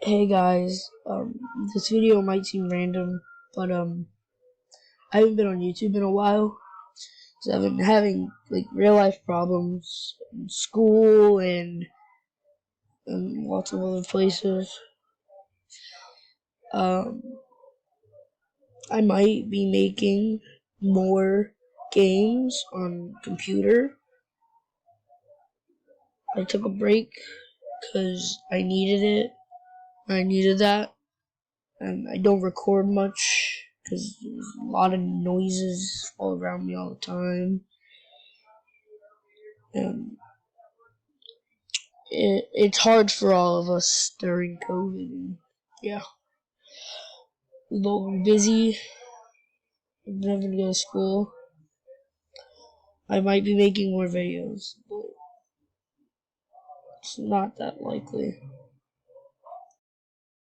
Hey guys, this video might seem random, but I haven't been on YouTube in a while, so I've been having like real life problems in school and lots of other places. Um, I might be making more games on computer. I took a break because I needed it. I needed that, and I don't record much because there's a lot of noises all around me all the time, and it's hard for all of us during COVID. And yeah, we've all been busy, never to go to school. I might be making more videos, but it's not that likely.